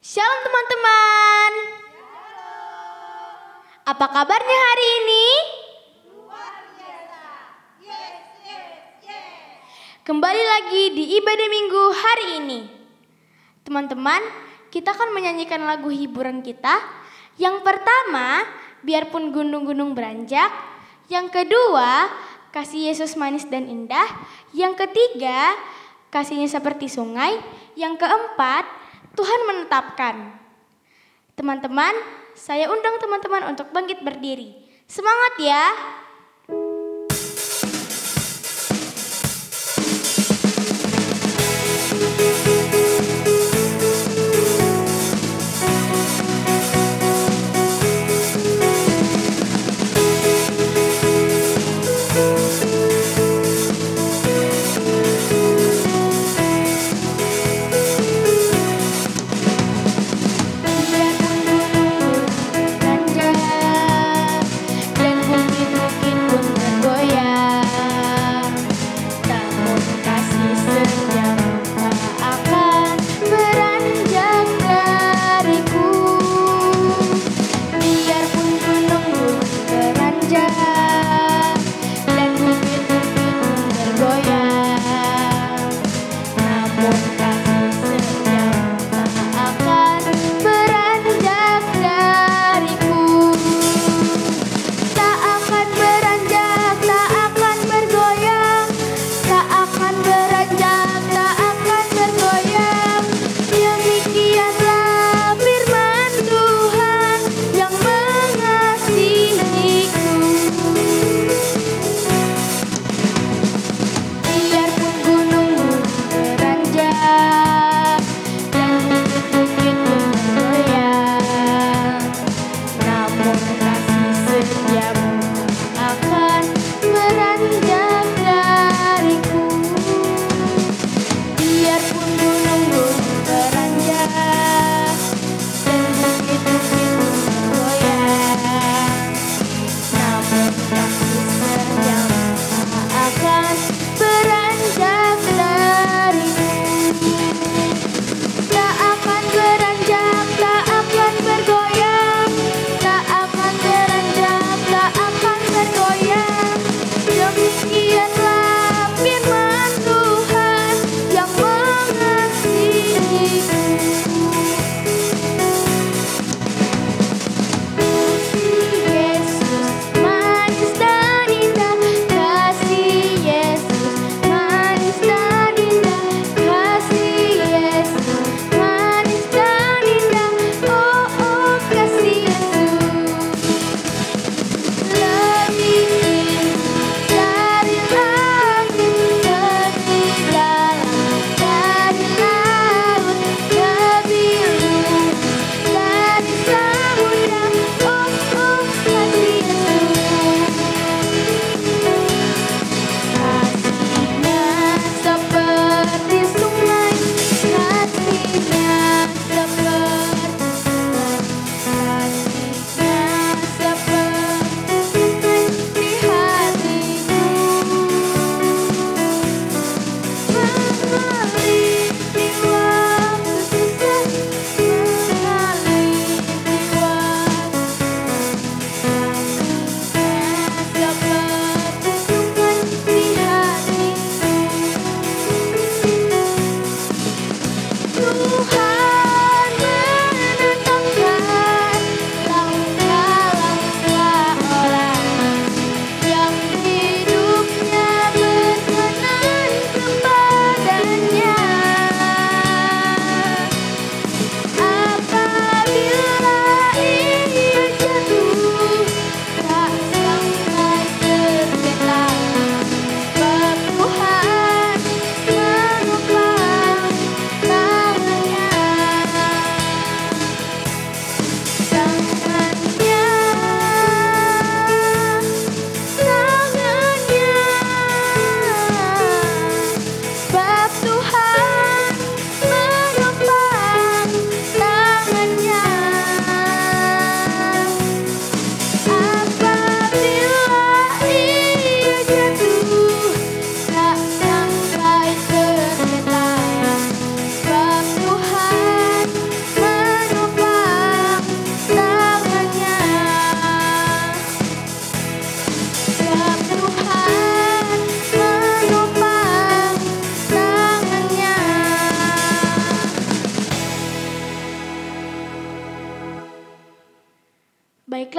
Shalom teman-teman. Apa kabarnya hari ini? Luar biasa. Yes, yes, yes. Kembali lagi di ibadah minggu hari ini. Teman-teman, kita akan menyanyikan lagu hiburan kita. Yang pertama, biarpun gunung-gunung beranjak. Yang kedua, kasih Yesus manis dan indah. Yang ketiga, kasihnya seperti sungai. Yang keempat, Tuhan menetapkan. Teman-teman, saya undang teman-teman untuk bangkit berdiri. Semangat ya! Dan bumi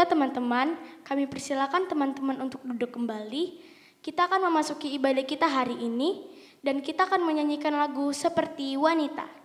Baiklah teman-teman, kami persilakan teman-teman untuk duduk kembali. Kita akan memasuki ibadah kita hari ini dan kita akan menyanyikan lagu Seperti Wanita.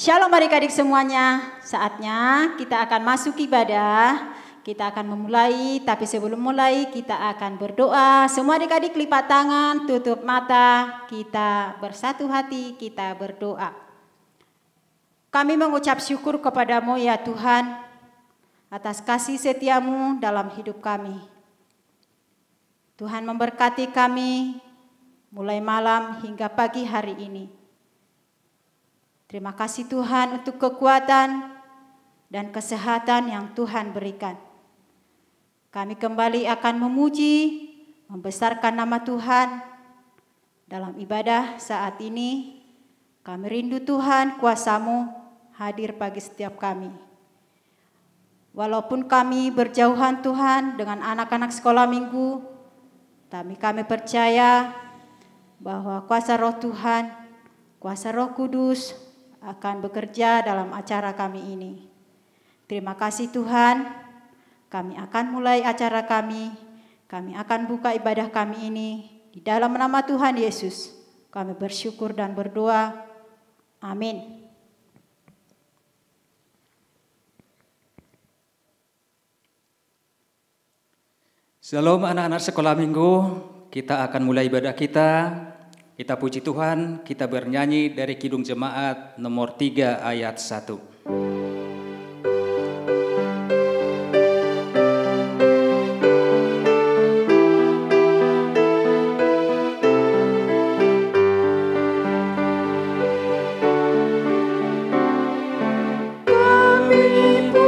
Shalom adik-adik semuanya, saatnya kita akan masuk ibadah. Kita akan memulai, tapi sebelum mulai kita akan berdoa. Semua adik-adik lipat tangan, tutup mata, kita bersatu hati, kita berdoa. Kami mengucap syukur kepadamu ya Tuhan, atas kasih setiamu dalam hidup kami. Tuhan memberkati kami mulai malam hingga pagi hari ini. Terima kasih Tuhan untuk kekuatan dan kesehatan yang Tuhan berikan. Kami kembali akan memuji, membesarkan nama Tuhan dalam ibadah saat ini. Kami rindu Tuhan, kuasa-Mu hadir bagi setiap kami. Walaupun kami berjauhan Tuhan dengan anak-anak sekolah minggu, tapi kami percaya bahwa kuasa Roh Tuhan, kuasa Roh Kudus akan bekerja dalam acara kami ini. Terima kasih Tuhan, kami akan mulai acara kami akan buka ibadah kami ini. Di dalam nama Tuhan Yesus, kami bersyukur dan berdoa. Amin. Shalom anak-anak sekolah minggu, kita akan mulai ibadah kita. Kita puji Tuhan, kita bernyanyi dari Kidung Jemaat nomor 3 ayat 1. Kami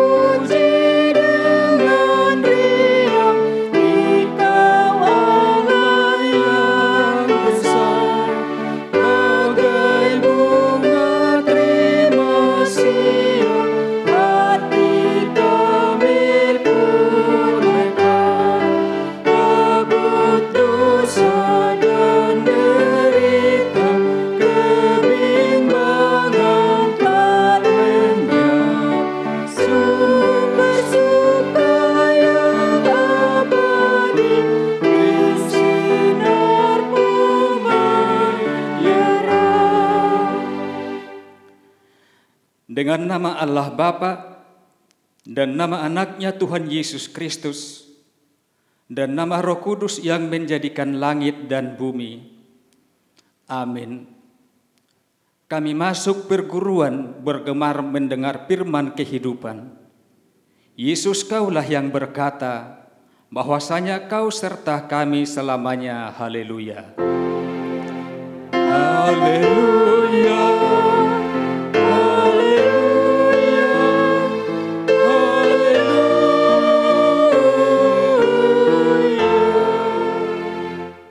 Dengan nama Allah Bapa dan nama anaknya Tuhan Yesus Kristus dan nama Roh Kudus yang menjadikan langit dan bumi. Amin. Kami masuk perguruan bergemar mendengar firman kehidupan. Yesus, Kaulah yang berkata bahwasanya Kau serta kami selamanya. Haleluya. Haleluya. Haleluya. Haleluya.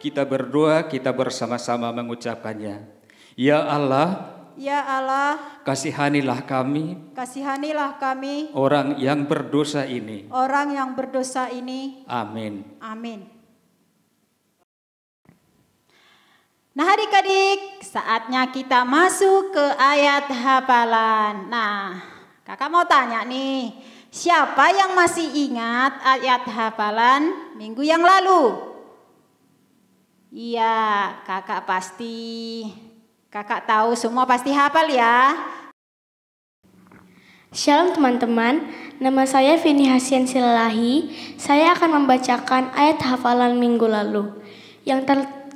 Kita berdoa, kita bersama-sama mengucapkannya. Ya Allah, Ya Allah, kasihanilah kami, kasihanilah kami, orang yang berdosa ini. orang yang berdosa ini. Amin. Amin. Nah adik-adik, saatnya kita masuk ke ayat hafalan. Nah, kakak mau tanya nih, siapa yang masih ingat ayat hafalan minggu yang lalu? Iya, kakak pasti. Kakak tahu semua pasti hafal ya. Shalom teman-teman, nama saya Vini Hasian Silalahi. Saya akan membacakan ayat hafalan minggu lalu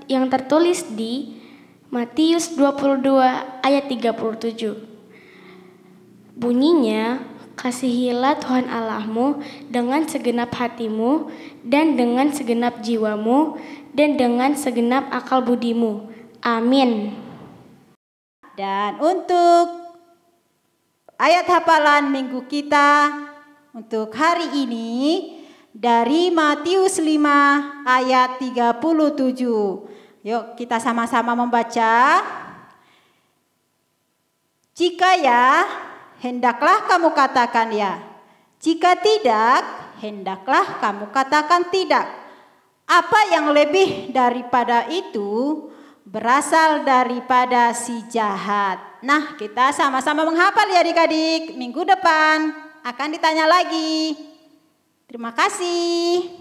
yang tertulis di Matius 22 ayat 37. Bunyinya, kasihilah Tuhan Allahmu dengan segenap hatimu dan dengan segenap jiwamu dan dengan segenap akal budimu. Amin. Dan untuk ayat hafalan minggu kita untuk hari ini dari Matius 5 ayat 37. Yuk kita sama-sama membaca. Jika ya, hendaklah kamu katakan ya. Jika tidak, hendaklah kamu katakan tidak. Apa yang lebih daripada itu berasal daripada si jahat. Nah, kita sama-sama menghafal ya adik-adik. Minggu depan akan ditanya lagi. Terima kasih.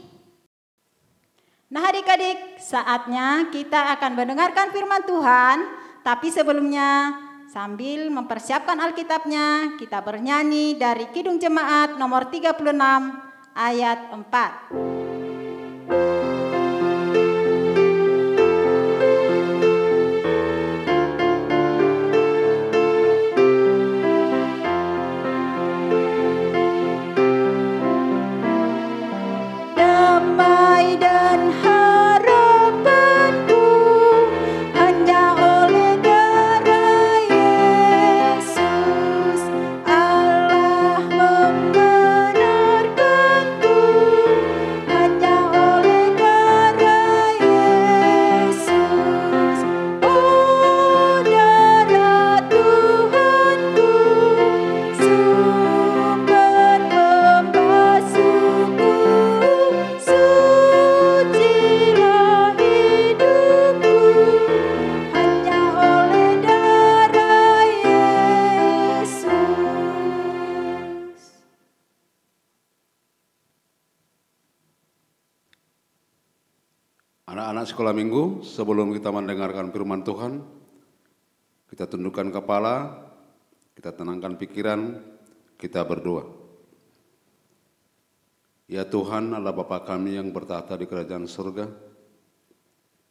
Nah adik-adik, saatnya kita akan mendengarkan firman Tuhan. Tapi sebelumnya, sambil mempersiapkan Alkitabnya, kita bernyanyi dari Kidung Jemaat nomor 36 ayat 4. Anak-anak sekolah minggu, sebelum kita mendengarkan firman Tuhan, kita tundukkan kepala, kita tenangkan pikiran, kita berdoa. Ya Tuhan, Allah Bapa kami yang bertahta di kerajaan surga,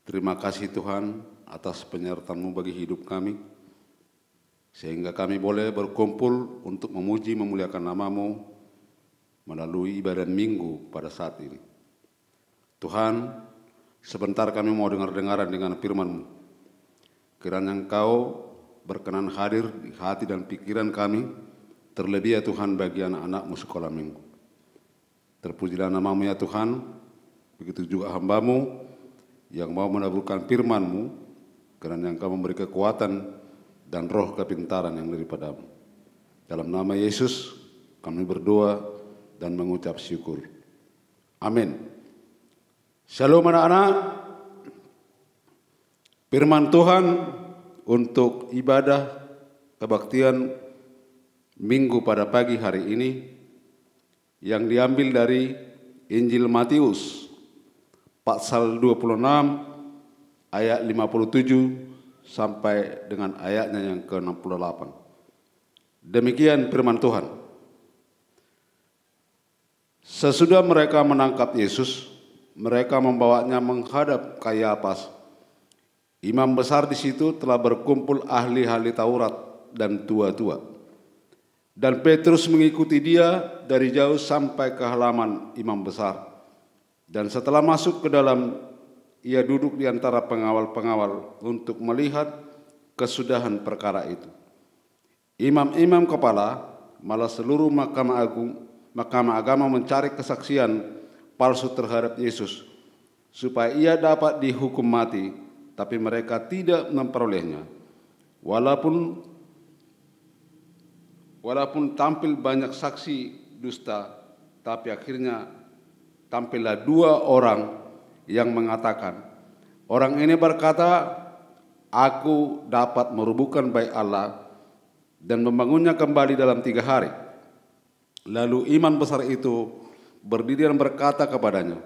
terima kasih Tuhan atas penyertaan-Mu bagi hidup kami, sehingga kami boleh berkumpul untuk memuji memuliakan nama-Mu melalui ibadah minggu pada saat ini. Tuhan, sebentar kami mau dengar-dengaran dengan firman-Mu. Kiranya Engkau berkenan hadir di hati dan pikiran kami, terlebih ya Tuhan bagi anak-anak-Mu sekolah minggu. Terpujilah nama-Mu ya Tuhan, begitu juga hamba-Mu yang mau menaburkan firman-Mu, kiranya Engkau memberi kekuatan dan roh kepintaran yang daripada-Mu. Dalam nama Yesus kami berdoa dan mengucap syukur. Amin. Shalom anak-anak. Firman Tuhan untuk ibadah kebaktian minggu pada pagi hari ini yang diambil dari Injil Matius pasal 26 ayat 57 sampai dengan ayatnya yang ke-68. Demikian firman Tuhan. Sesudah mereka menangkap Yesus, mereka membawanya menghadap Kayafas. Imam besar di situ telah berkumpul ahli-ahli Taurat dan tua-tua. Dan Petrus mengikuti dia dari jauh sampai ke halaman imam besar. Dan setelah masuk ke dalam, ia duduk di antara pengawal-pengawal untuk melihat kesudahan perkara itu. Imam-imam kepala, malah seluruh mahkamah agama mencari kesaksian palsu terhadap Yesus, supaya ia dapat dihukum mati, tapi mereka tidak memperolehnya. Walaupun tampil banyak saksi dusta, tapi akhirnya tampillah 2 orang yang mengatakan, orang ini berkata, aku dapat merubuhkan bait Allah dan membangunnya kembali dalam 3 hari. Lalu imam besar itu berdiri dan berkata kepadanya,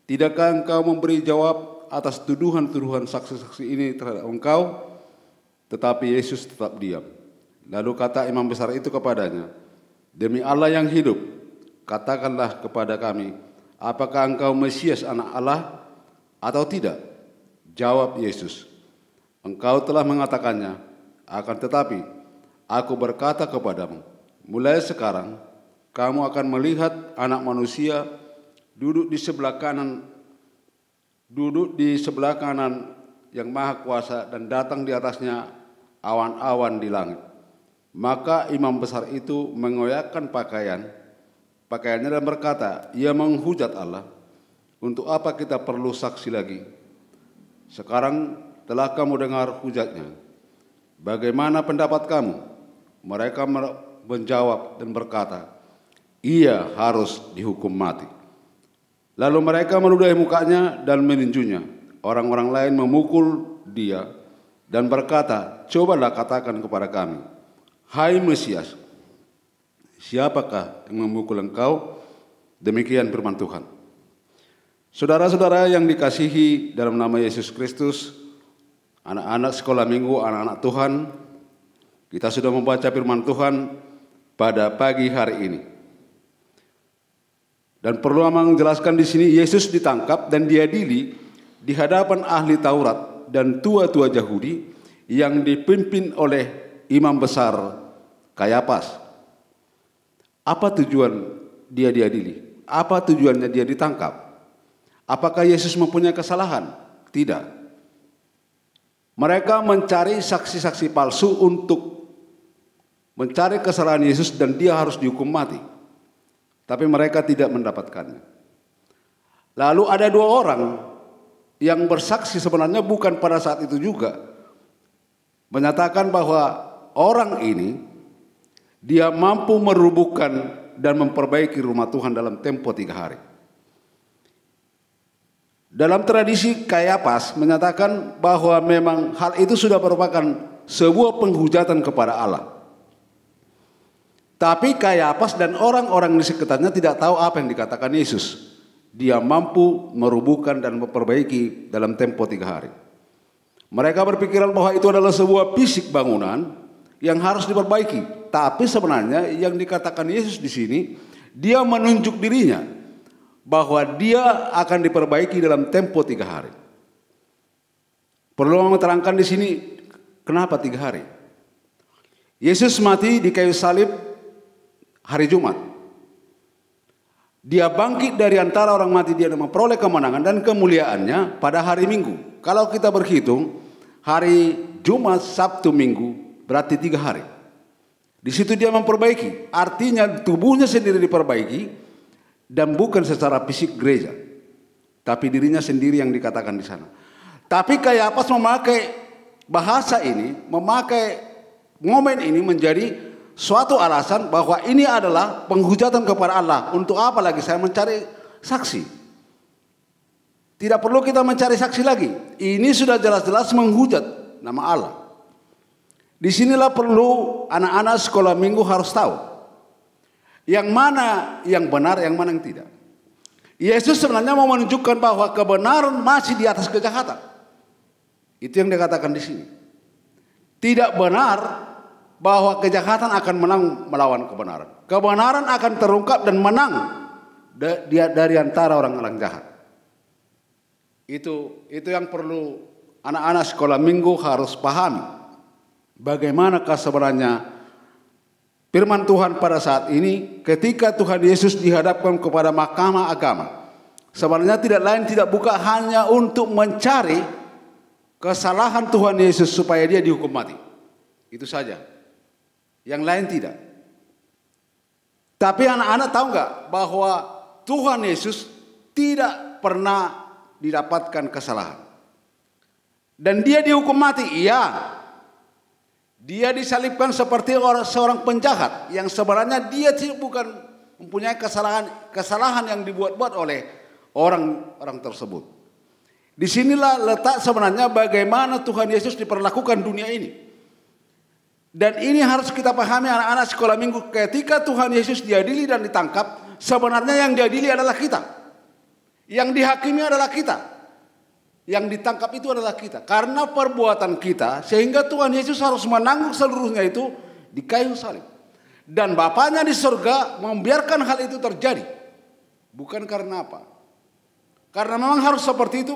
tidakkah engkau memberi jawab atas tuduhan-tuduhan saksi-saksi ini terhadap engkau? Tetapi Yesus tetap diam. Lalu kata imam besar itu kepadanya, demi Allah yang hidup, katakanlah kepada kami, apakah engkau Mesias anak Allah atau tidak? Jawab Yesus, engkau telah mengatakannya, akan tetapi aku berkata kepadamu, mulai sekarang kamu akan melihat Anak Manusia duduk di sebelah kanan yang Maha Kuasa dan datang di atasnya awan-awan di langit. Maka imam besar itu mengoyakkan pakaiannya dan berkata, ia menghujat Allah. Untuk apa kita perlu saksi lagi? Sekarang telah kamu dengar hujatnya. Bagaimana pendapat kamu? Mereka menjawab dan berkata, ia harus dihukum mati. Lalu mereka meludahi mukanya dan meninjunya. Orang-orang lain memukul dia dan berkata, cobalah katakan kepada kami, hai Mesias, siapakah yang memukul engkau? Demikian firman Tuhan. Saudara-saudara yang dikasihi dalam nama Yesus Kristus, anak-anak sekolah minggu, anak-anak Tuhan, kita sudah membaca firman Tuhan pada pagi hari ini. Dan perlu menjelaskan di sini, Yesus ditangkap dan diadili di hadapan ahli Taurat dan tua-tua Yahudi yang dipimpin oleh imam besar Kayafas. Apa tujuan dia diadili? Apa tujuannya dia ditangkap? Apakah Yesus mempunyai kesalahan? Tidak. Mereka mencari saksi-saksi palsu untuk mencari kesalahan Yesus dan dia harus dihukum mati. Tapi mereka tidak mendapatkannya. Lalu ada 2 orang yang bersaksi sebenarnya bukan pada saat itu juga. Menyatakan bahwa orang ini dia mampu merubuhkan dan memperbaiki rumah Tuhan dalam tempo 3 hari. Dalam tradisi Kayafas menyatakan bahwa memang hal itu sudah merupakan sebuah penghujatan kepada Allah. Tapi Kayafas dan orang-orang di sekitarnya tidak tahu apa yang dikatakan Yesus. Dia mampu merubuhkan dan memperbaiki dalam tempo 3 hari. Mereka berpikiran bahwa itu adalah sebuah fisik bangunan yang harus diperbaiki. Tapi sebenarnya yang dikatakan Yesus di sini, dia menunjuk dirinya bahwa dia akan diperbaiki dalam tempo 3 hari. Perlu menerangkan di sini kenapa 3 hari. Yesus mati di kayu salib hari Jumat. Dia bangkit dari antara orang mati, dia memperoleh kemenangan dan kemuliaannya pada hari Minggu. Kalau kita berhitung, hari Jumat, Sabtu, Minggu, berarti 3 hari. Di situ dia memperbaiki. Artinya tubuhnya sendiri diperbaiki dan bukan secara fisik gereja. Tapi dirinya sendiri yang dikatakan di sana. Tapi Kayafas memakai bahasa ini, memakai momen ini menjadi suatu alasan bahwa ini adalah penghujatan kepada Allah. Untuk apa lagi saya mencari saksi? Tidak perlu kita mencari saksi lagi. Ini sudah jelas-jelas menghujat nama Allah. Disinilah perlu anak-anak sekolah minggu harus tahu. Yang mana yang benar, yang mana yang tidak. Yesus sebenarnya mau menunjukkan bahwa kebenaran masih di atas kejahatan. Itu yang dikatakan di sini. Tidak benar bahwa kejahatan akan menang melawan kebenaran. Kebenaran akan terungkap dan menang dari antara orang-orang jahat. Itu yang perlu anak-anak sekolah minggu harus pahami. Bagaimanakah sebenarnya firman Tuhan pada saat ini ketika Tuhan Yesus dihadapkan kepada mahkamah agama. Sebenarnya tidak bukan hanya untuk mencari kesalahan Tuhan Yesus supaya dia dihukum mati. Itu saja. Yang lain tidak. Tapi anak-anak tahu nggak bahwa Tuhan Yesus tidak pernah didapatkan kesalahan. Dan dia dihukum mati, iya. Dia disalibkan seperti seorang penjahat yang sebenarnya dia bukan mempunyai kesalahan yang dibuat-buat oleh orang tersebut. Disinilah letak sebenarnya bagaimana Tuhan Yesus diperlakukan dunia ini. Dan ini harus kita pahami anak-anak sekolah minggu. Ketika Tuhan Yesus diadili dan ditangkap, sebenarnya yang diadili adalah kita. Yang dihakimi adalah kita. Yang ditangkap itu adalah kita. Karena perbuatan kita, sehingga Tuhan Yesus harus menanggung seluruhnya itu di kayu salib. Dan Bapaknya di surga membiarkan hal itu terjadi. Bukan karena apa? Karena memang harus seperti itu.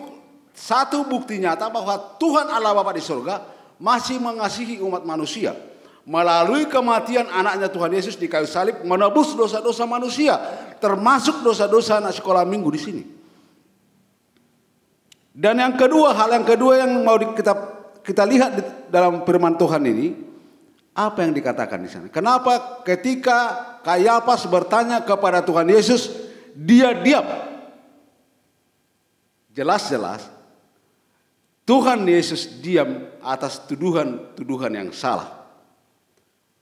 Satu bukti nyata bahwa Tuhan Allah Bapa di surga masih mengasihi umat manusia. Melalui kematian anaknya Tuhan Yesus di kayu salib menebus dosa-dosa manusia. Termasuk dosa-dosa anak sekolah minggu di sini. Dan yang kedua, hal yang kedua yang mau kita lihat di dalam firman Tuhan ini, apa yang dikatakan di sana? Kenapa ketika Kayafas bertanya kepada Tuhan Yesus, dia diam? Jelas-jelas Tuhan Yesus diam atas tuduhan-tuduhan yang salah.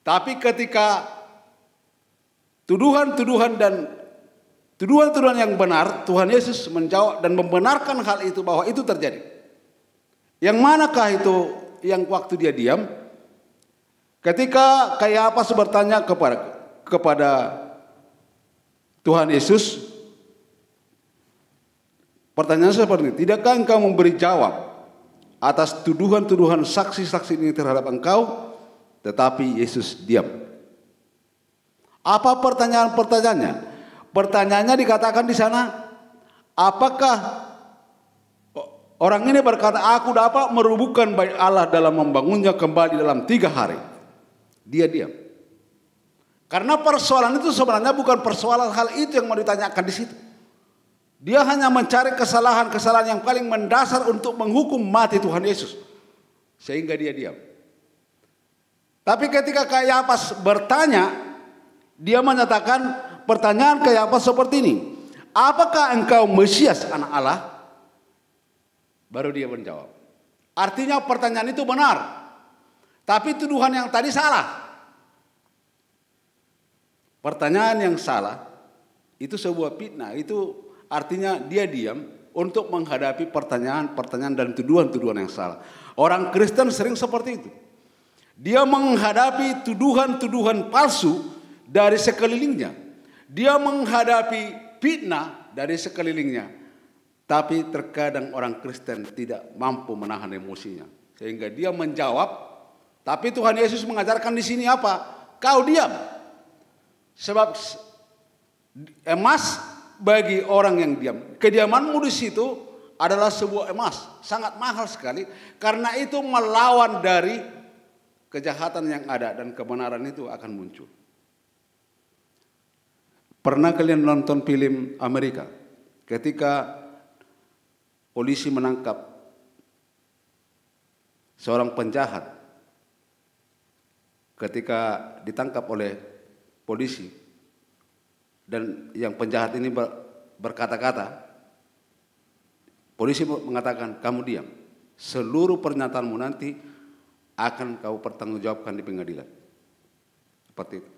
Tapi ketika tuduhan-tuduhan yang benar, Tuhan Yesus menjawab dan membenarkan hal itu bahwa itu terjadi. Yang manakah itu yang waktu dia diam? Ketika Kayafas bertanya kepada Tuhan Yesus, pertanyaan seperti ini, tidakkah engkau memberi jawab atas tuduhan-tuduhan saksi-saksi ini terhadap engkau? Tetapi Yesus diam. Apa pertanyaannya? Pertanyaannya dikatakan di sana, apakah orang ini berkata, aku dapat merubuhkan bait Allah dalam membangunnya kembali dalam 3 hari. Dia diam. Karena persoalan itu sebenarnya bukan persoalan hal itu yang mau ditanyakan di situ. Dia hanya mencari kesalahan-kesalahan yang paling mendasar untuk menghukum mati Tuhan Yesus. Sehingga dia diam. Tapi ketika Kayafas bertanya, dia menyatakan pertanyaan Kayafas seperti ini. Apakah engkau Mesias anak Allah? Baru dia menjawab. Artinya pertanyaan itu benar. Tapi tuduhan yang tadi salah. Pertanyaan yang salah itu sebuah fitnah. Itu artinya dia diam untuk menghadapi pertanyaan-pertanyaan dan tuduhan-tuduhan yang salah. Orang Kristen sering seperti itu. Dia menghadapi tuduhan-tuduhan palsu dari sekelilingnya. Dia menghadapi fitnah dari sekelilingnya. Tapi terkadang orang Kristen tidak mampu menahan emosinya. Sehingga dia menjawab. Tapi Tuhan Yesus mengajarkan di sini apa? Kau diam. Sebab emas bagi orang yang diam. Kediamanmu di situ adalah sebuah emas. Sangat mahal sekali. Karena itu melawan dari kejahatan yang ada dan kebenaran itu akan muncul. Pernah kalian nonton film Amerika? Ketika polisi menangkap seorang penjahat. Ketika ditangkap oleh polisi. Dan yang penjahat ini berkata-kata. Polisi mengatakan, kamu diam. Seluruh pernyataanmu nanti akan kau pertanggungjawabkan di pengadilan. Seperti itu.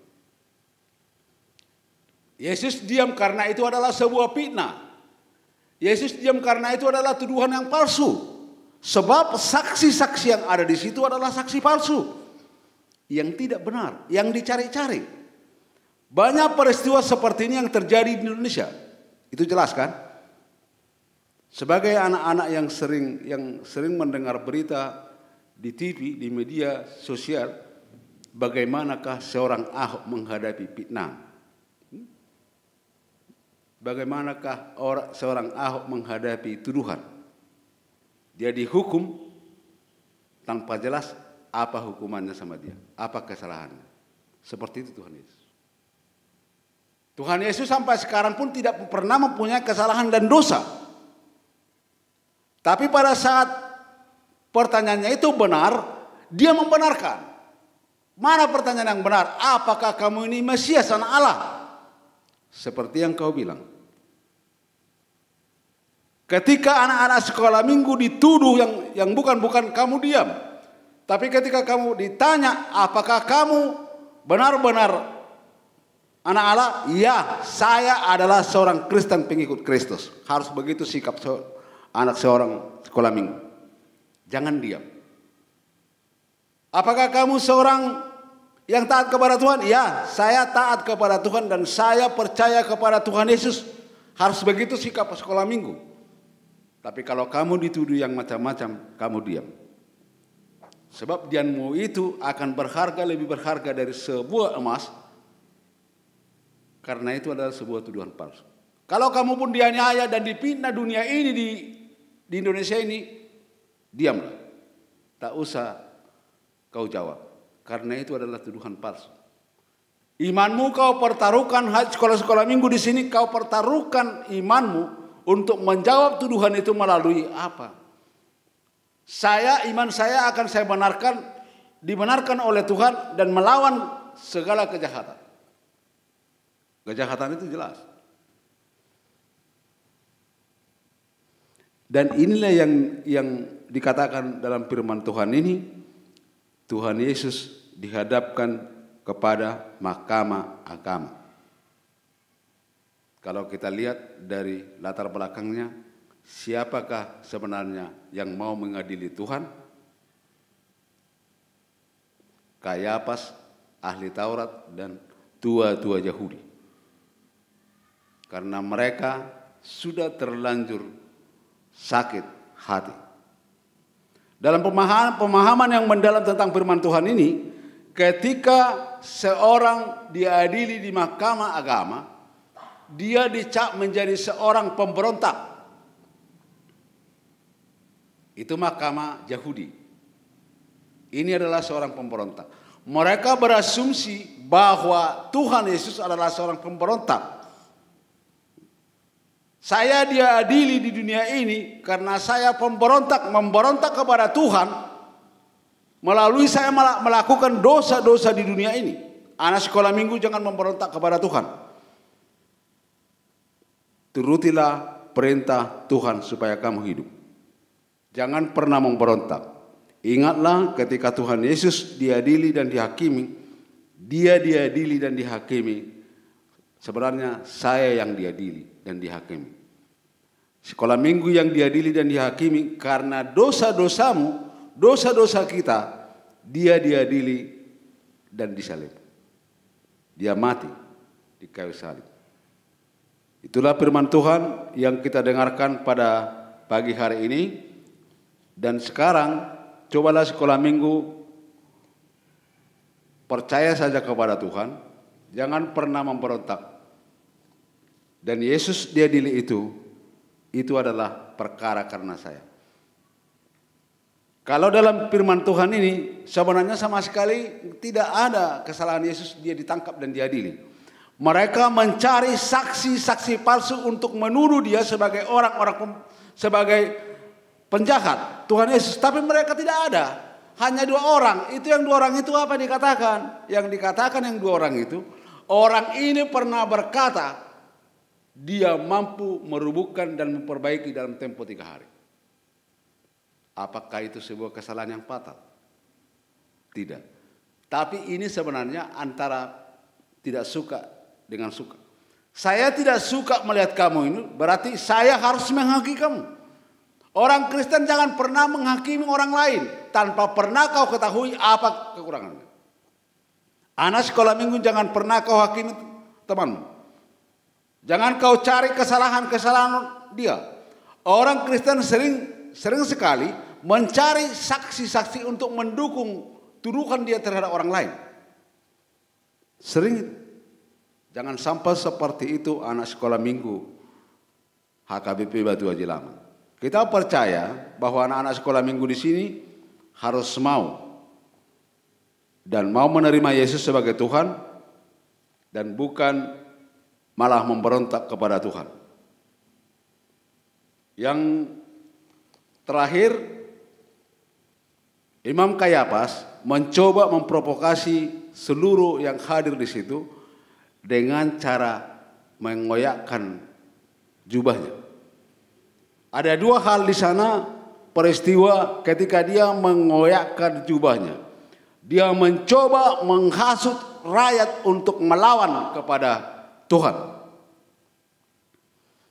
Yesus diam karena itu adalah sebuah fitnah. Yesus diam karena itu adalah tuduhan yang palsu. Sebab saksi-saksi yang ada di situ adalah saksi palsu. Yang tidak benar, yang dicari-cari. Banyak peristiwa seperti ini yang terjadi di Indonesia. Itu jelas kan? Sebagai anak-anak yang sering mendengar berita di TV, di media sosial, bagaimanakah seorang Ahok menghadapi fitnah? Bagaimanakah seorang Ahok menghadapi tuduhan? Dia dihukum tanpa jelas apa hukumannya sama dia, apa kesalahannya. Seperti itu Tuhan Yesus. Tuhan Yesus sampai sekarang pun tidak pernah mempunyai kesalahan dan dosa. Tapi pada saat pertanyaannya itu benar, dia membenarkan. Mana pertanyaan yang benar? Apakah kamu ini Mesias, anak Allah? Seperti yang kau bilang. Ketika anak-anak sekolah minggu dituduh yang bukan-bukan, kamu diam. Tapi ketika kamu ditanya, apakah kamu benar-benar anak Allah? Ya, saya adalah seorang Kristen pengikut Kristus. Harus begitu sikap anak seorang sekolah minggu. Jangan diam. Apakah kamu seorang yang taat kepada Tuhan? Ya, saya taat kepada Tuhan dan saya percaya kepada Tuhan Yesus. Harus begitu sikap sekolah minggu. Tapi kalau kamu dituduh yang macam-macam, kamu diam. Sebab diammu itu akan berharga, lebih berharga dari sebuah emas. Karena itu adalah sebuah tuduhan palsu. Kalau kamu pun dianiaya dan dipitnah dunia ini di Indonesia ini, diamlah. Tak usah kau jawab. Karena itu adalah tuduhan palsu. Imanmu kau pertaruhkan, sekolah-sekolah minggu di sini kau pertaruhkan imanmu untuk menjawab tuduhan itu melalui apa? Iman saya akan saya benarkan, dibenarkan oleh Tuhan dan melawan segala kejahatan. Kejahatan itu jelas. Dan inilah yang dikatakan dalam firman Tuhan ini, Tuhan Yesus dihadapkan kepada mahkamah agama. Kalau kita lihat dari latar belakangnya, siapakah sebenarnya yang mau mengadili Tuhan? Kayafas, ahli Taurat, dan tua-tua Yahudi. Karena mereka sudah terlanjur sakit hati. Dalam pemahaman yang mendalam tentang firman Tuhan ini, ketika seorang diadili di mahkamah agama, dia dicap menjadi seorang pemberontak. Itu mahkamah Yahudi. Ini adalah seorang pemberontak. Mereka berasumsi bahwa Tuhan Yesus adalah seorang pemberontak. Saya diadili di dunia ini karena saya memberontak kepada Tuhan. Melalui saya melakukan dosa-dosa di dunia ini. Anak sekolah minggu jangan memberontak kepada Tuhan. Turutilah perintah Tuhan supaya kamu hidup. Jangan pernah memberontak. Ingatlah ketika Tuhan Yesus diadili dan dihakimi, dia diadili dan dihakimi. Sebenarnya saya yang diadili dan dihakimi. Sekolah minggu yang diadili dan dihakimi karena dosa-dosamu, dosa-dosa kita, dia diadili dan disalib. Dia mati di kayu salib. Itulah firman Tuhan yang kita dengarkan pada pagi hari ini. Dan sekarang cobalah sekolah minggu percaya saja kepada Tuhan. Jangan pernah memberontak. Dan Yesus diadili itu adalah perkara karena saya. Kalau dalam firman Tuhan ini sebenarnya sama sekali tidak ada kesalahan Yesus, dia ditangkap dan diadili. Mereka mencari saksi-saksi palsu untuk menuduh dia sebagai sebagai penjahat Tuhan Yesus. Tapi mereka tidak ada. Hanya 2 orang. Itu yang 2 orang itu apa dikatakan? Yang dikatakan yang 2 orang itu, orang ini pernah berkata, dia mampu merubuhkan dan memperbaiki dalam tempo 3 hari. Apakah itu sebuah kesalahan yang fatal? Tidak. Tapi ini sebenarnya antara tidak suka dengan suka. Saya tidak suka melihat kamu ini, berarti saya harus menghakimi kamu. Orang Kristen jangan pernah menghakimi orang lain tanpa pernah kau ketahui apa kekurangannya. Anak sekolah minggu jangan pernah kau hakimi temanmu. Jangan kau cari kesalahan-kesalahan dia. Orang Kristen sering sekali mencari saksi-saksi untuk mendukung tuduhan dia terhadap orang lain. Sering, jangan sampai seperti itu anak sekolah minggu HKBP Batu Haji Lama. Kita percaya bahwa anak-anak sekolah minggu di sini harus mau dan mau menerima Yesus sebagai Tuhan dan bukan malah memberontak kepada Tuhan. Yang terakhir, Imam Kayafas mencoba memprovokasi seluruh yang hadir di situ dengan cara mengoyakkan jubahnya. Ada dua hal di sana peristiwa ketika dia mengoyakkan jubahnya. Dia mencoba menghasut rakyat untuk melawan kepada Tuhan.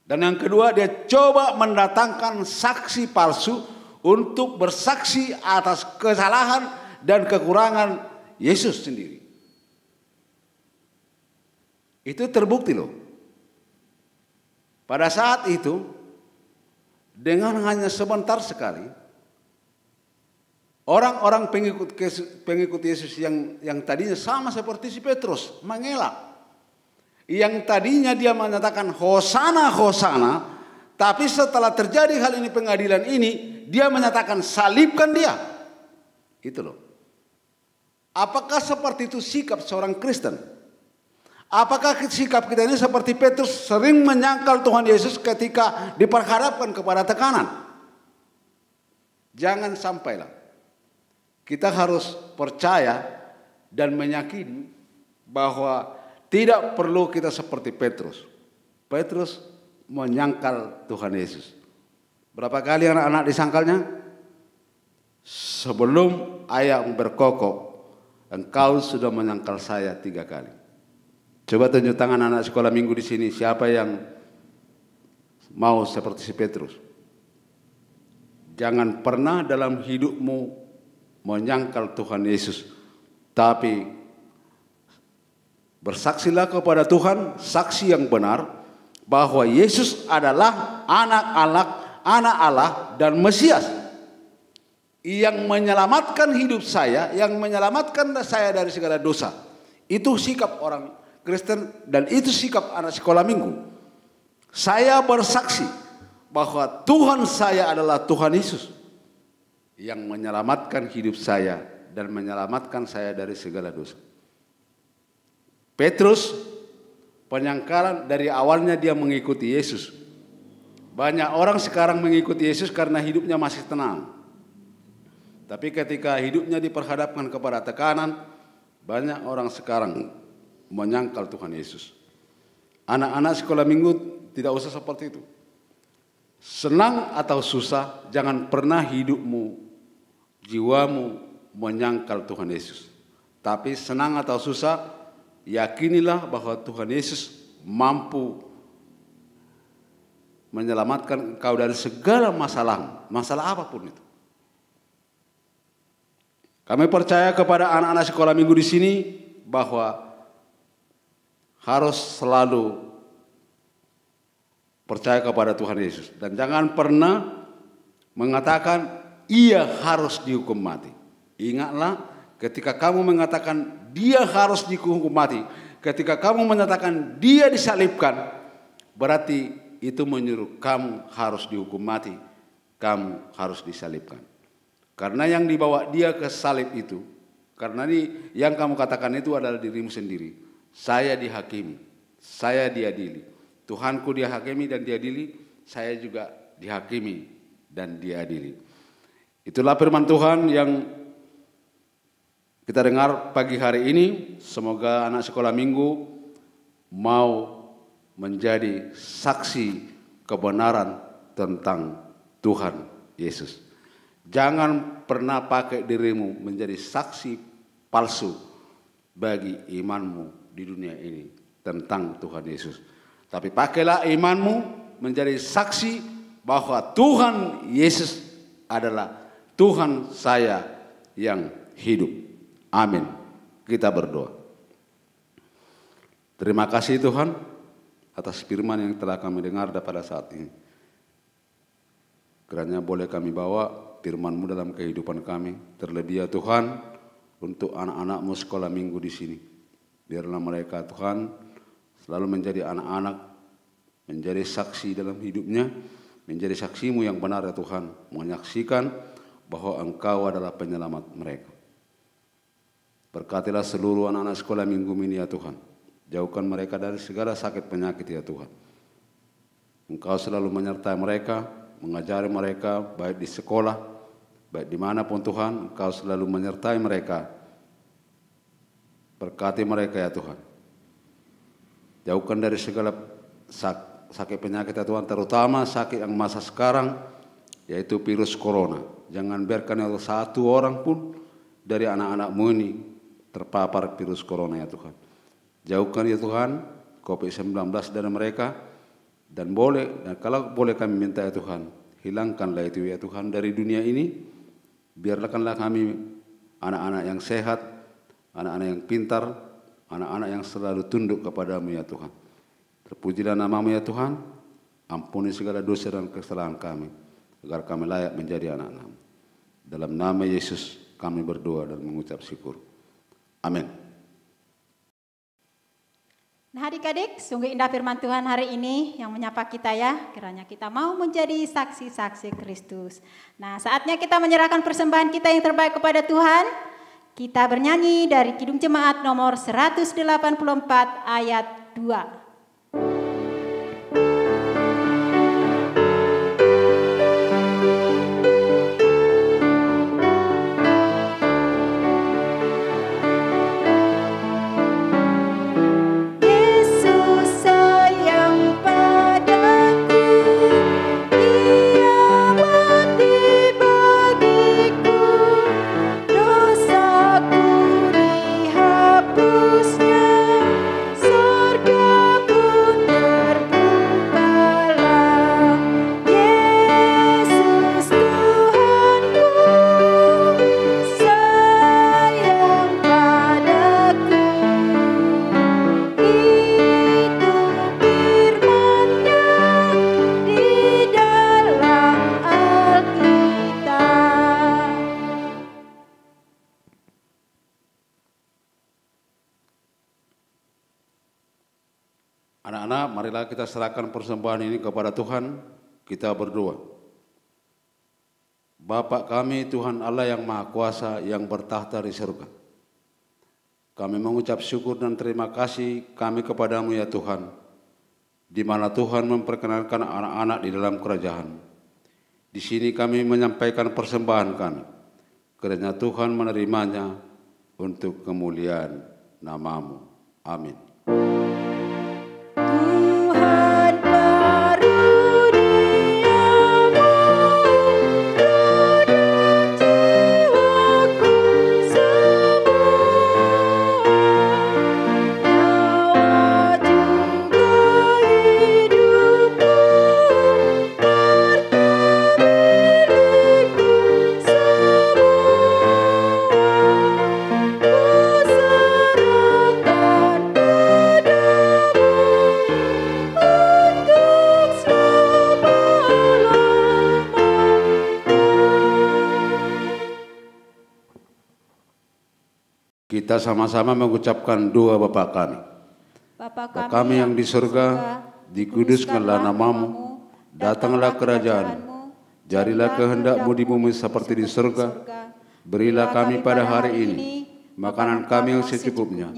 Dan yang kedua, dia coba mendatangkan saksi palsu untuk bersaksi atas kesalahan dan kekurangan Yesus sendiri. Itu terbukti loh. Pada saat itu, dengan hanya sebentar sekali, orang-orang pengikut Yesus yang tadinya sama seperti si Petrus mengelak. Yang tadinya dia menyatakan Hosana, Hosana, tapi setelah terjadi hal ini pengadilan ini, dia menyatakan salibkan dia. Itu loh. Apakah seperti itu sikap seorang Kristen? Apakah sikap kita ini seperti Petrus sering menyangkal Tuhan Yesus ketika diperhadapkan kepada tekanan? Jangan sampailah. Kita harus percaya dan meyakini bahwa tidak perlu kita seperti Petrus. Petrus menyangkal Tuhan Yesus. Berapa kali anak-anak disangkalnya? Sebelum ayah berkokok, engkau sudah menyangkal saya 3 kali. Coba tunjuk tangan anak sekolah minggu di sini, siapa yang mau seperti si Petrus? Jangan pernah dalam hidupmu menyangkal Tuhan Yesus, tapi bersaksilah kepada Tuhan, saksi yang benar bahwa Yesus adalah anak Allah dan Mesias yang menyelamatkan hidup saya, yang menyelamatkan saya dari segala dosa. Itu sikap orang Kristen dan itu sikap anak sekolah minggu. Saya bersaksi bahwa Tuhan saya adalah Tuhan Yesus yang menyelamatkan hidup saya dan menyelamatkan saya dari segala dosa. Petrus, penyangkalan dari awalnya dia mengikuti Yesus. Banyak orang sekarang mengikuti Yesus karena hidupnya masih tenang. Tapi ketika hidupnya diperhadapkan kepada tekanan, banyak orang sekarang menyangkal Tuhan Yesus. Anak-anak sekolah minggu tidak usah seperti itu. Senang atau susah, jangan pernah hidupmu, jiwamu menyangkal Tuhan Yesus. Tapi senang atau susah, yakinilah bahwa Tuhan Yesus mampu menyelamatkan engkau dari segala masalah apapun itu. Kami percaya kepada anak-anak sekolah minggu di sini bahwa harus selalu percaya kepada Tuhan Yesus dan jangan pernah mengatakan ia harus dihukum mati. Ingatlah, ketika kamu mengatakan dia harus dihukum mati, ketika kamu menyatakan dia disalibkan, berarti itu menyuruh kamu harus dihukum mati, kamu harus disalibkan. Karena yang dibawa dia ke salib itu, karena ini yang kamu katakan itu adalah dirimu sendiri. Saya dihakimi, saya diadili. Tuhanku dihakimi dan diadili, saya juga dihakimi dan diadili. Itulah firman Tuhan yang kita dengar pagi hari ini. Semoga anak sekolah minggu mau menjadi saksi kebenaran tentang Tuhan Yesus. Jangan pernah pakai dirimu menjadi saksi palsu bagi imanmu di dunia ini tentang Tuhan Yesus. Tapi pakailah imanmu menjadi saksi bahwa Tuhan Yesus adalah Tuhan saya yang hidup. Amin. Kita berdoa. Terima kasih Tuhan atas firman yang telah kami dengar pada saat ini. Kiranya boleh kami bawa firman-Mu dalam kehidupan kami. Terlebih ya Tuhan untuk anak-anak-Mu sekolah minggu di sini. Biarlah mereka Tuhan selalu menjadi anak-anak, menjadi saksi dalam hidupnya, menjadi saksimu yang benar ya Tuhan, menyaksikan bahwa Engkau adalah penyelamat mereka. Berkatilah seluruh anak-anak sekolah minggu ini ya Tuhan, jauhkan mereka dari segala sakit penyakit ya Tuhan. Engkau selalu menyertai mereka, mengajari mereka baik di sekolah, baik dimanapun Tuhan, Engkau selalu menyertai mereka. Berkati mereka ya Tuhan. Jauhkan dari segala sakit penyakit ya Tuhan, terutama sakit yang masa sekarang, yaitu virus corona. Jangan biarkan ya satu orang pun dari anak-anak-Mu ini terpapar virus corona ya Tuhan. Jauhkan ya Tuhan COVID-19 dari mereka, dan kalau boleh kami minta ya Tuhan, hilangkanlah itu ya Tuhan dari dunia ini. Biarkanlah kami anak-anak yang sehat, anak-anak yang pintar, anak-anak yang selalu tunduk kepadamu ya Tuhan. Terpujilah nama-Mu ya Tuhan, ampuni segala dosa dan kesalahan kami, agar kami layak menjadi anak-anak-Mu. Dalam nama Yesus kami berdoa dan mengucap syukur. Amin. Nah adik-adik, sungguh indah firman Tuhan hari ini yang menyapa kita ya. Kiranya kita mau menjadi saksi-saksi Kristus. Nah saatnya kita menyerahkan persembahan kita yang terbaik kepada Tuhan. Kita bernyanyi dari Kidung Jemaat nomor 184 ayat 2. Anak-anak, marilah kita serahkan persembahan ini kepada Tuhan. Kita berdoa. Bapa kami, Tuhan Allah yang Maha Kuasa, yang bertahta di surga. Kami mengucap syukur dan terima kasih kami kepadamu ya Tuhan, di mana Tuhan memperkenalkan anak-anak di dalam kerajaan. Di sini kami menyampaikan persembahan kami, kiranya Tuhan menerimanya untuk kemuliaan nama-Mu. Amin. Kita sama-sama mengucapkan doa Bapa kami. Bapa kami yang di surga, dikuduskanlah nama-Mu, datanglah kerajaan-Mu, jadilah kehendak-Mu di bumi seperti di surga. Berilah kami pada hari ini makanan kami yang secukupnya,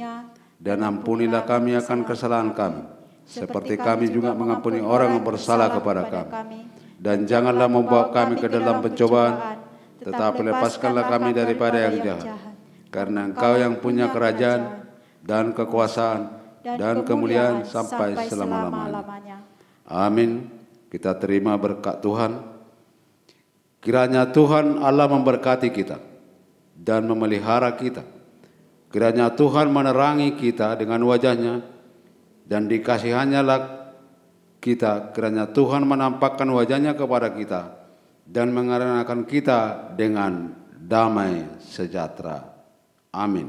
dan ampunilah kami akan kesalahan kami, seperti kami juga mengampuni orang yang bersalah kepada kami. Dan janganlah membawa kami ke dalam pencobaan, tetapi lepaskanlah kami daripada yang jahat. Karena Engkau yang punya kerajaan dan kekuasaan dan kemuliaan sampai selama-lamanya. Amin. Kita terima berkat Tuhan. Kiranya Tuhan Allah memberkati kita dan memelihara kita. Kiranya Tuhan menerangi kita dengan wajah-Nya, dan dikasihannya kita. Kiranya Tuhan menampakkan wajah-Nya kepada kita dan mengaruniakan kita dengan damai sejahtera. Amin.